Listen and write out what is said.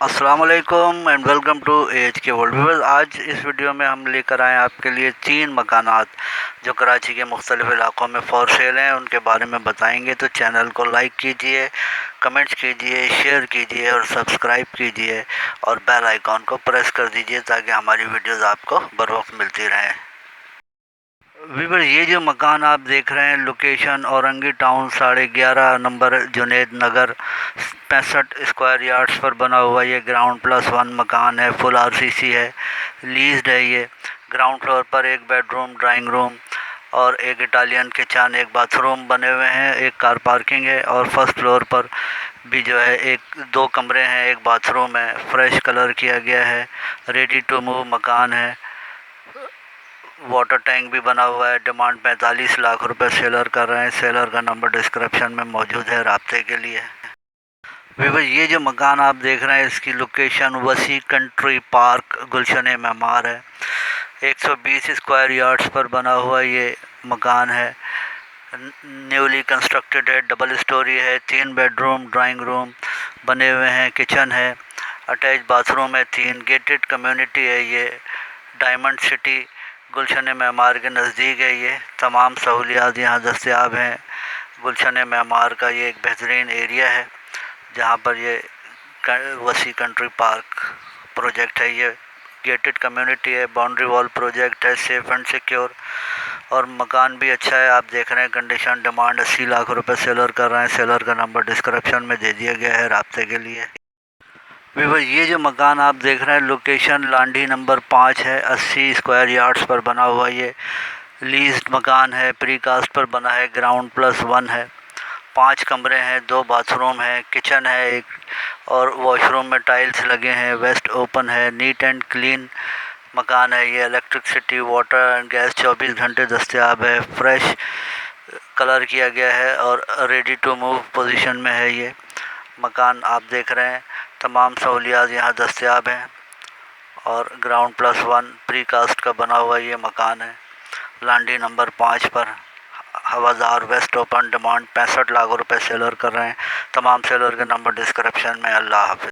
अस्सलाम वालेकुम and welcome to H के वर्ल्ड व्यूअर्स। आज इस वीडियो में हम लेकर आए आपके लिए 3 मकानात जो कराची के मुख्तलिफ़ इलाक़ों में फॉर सेल हैं, उनके बारे में बताएंगे। तो चैनल को लाइक कीजिए, कमेंट्स कीजिए, शेयर कीजिए और सब्सक्राइब कीजिए और बेल आइकॉन को प्रेस कर दीजिए ताकि हमारी वीडियोज़ आपको बर वक्त मिलती रहें। व्यूअर्स, ये जो मकान आप देख रहे हैं, location Orangi town 11.5 number Junaid Nagar 65 square yards पर बना हुआ ये ग्राउंड +1 मकान है। फुल आरसीसी है, लीज्ड है। ये ग्राउंड फ्लोर पर 1 बेडरूम, ड्राइंग रूम और 1 इटालियन किचन, 1 बाथरूम बने हुए हैं, 1 कार पार्किंग है। और फर्स्ट फ्लोर पर भी जो है 2 कमरे हैं, 1 बाथरूम है। फ्रेश कलर किया गया है, रेडी टू मूव मकान है। वाटर टैंक भी बना हुआ है। डिमांड 45 लाख रुपए सेलर कर रहे हैं। सेलर का नंबर डिस्क्रिप्शन में मौजूद है राब्ते के लिए। व्यूअर्स, ये जो मकान आप देख रहे हैं, इसकी लोकेशन वसी कंट्री पार्क गुलशन मेमार है। 120 स्क्वायर यार्ड्स पर बना हुआ ये मकान है। न्यूली कंस्ट्रक्टेड है, डबल स्टोरी है, 3 बेडरूम, ड्राइंग रूम बने हुए हैं, किचन है, अटैच बाथरूम है, 3 गेटेड कम्युनिटी है। ये डायमंड सिटी गुलशन मेमार के नज़दीक है। ये तमाम सहूलियात यहाँ दस्तयाब हैं। गुलशन मेमार का ये एक बेहतरीन एरिया है जहाँ पर ये वसी कंट्री पार्क प्रोजेक्ट है। ये गेटेड कम्युनिटी है, बाउंड्री वॉल प्रोजेक्ट है, सेफ़ एंड सिक्योर और मकान भी अच्छा है। आप देख रहे हैं कंडीशन। डिमांड 80 लाख रुपए सेलर कर रहे हैं। सेलर का नंबर डिस्क्रिप्शन में दे दिया गया है राब्ते के लिए। व्यूअर्स, ये जो मकान आप देख रहे हैं, लोकेशन लांडी नंबर 5 है। 80 स्क्वायर यार्ड्स पर बना हुआ ये लीज्ड मकान है। प्री कास्ट पर बना है, ग्राउंड +1 है। 5 कमरे हैं, 2 बाथरूम है, किचन है एक और वॉशरूम में टाइल्स लगे हैं। वेस्ट ओपन है, नीट एंड क्लीन मकान है। ये इलेक्ट्रिसिटी, वाटर एंड गैस 24 घंटे दस्तयाब है। फ्रेश कलर किया गया है और रेडी टू मूव पोजीशन में है। ये मकान आप देख रहे हैं, तमाम सहूलियात यहाँ दस्तयाब हैं और ग्राउंड +1 प्री कास्ट का बना हुआ ये मकान है। लांडी नंबर 5 पर हवादार, वेस्ट ओपन। डिमांड 65 लाख रुपए सेलर कर रहे हैं। तमाम सेलर के नंबर डिस्क्रिप्शन में। अल्लाह हाफ़िज़।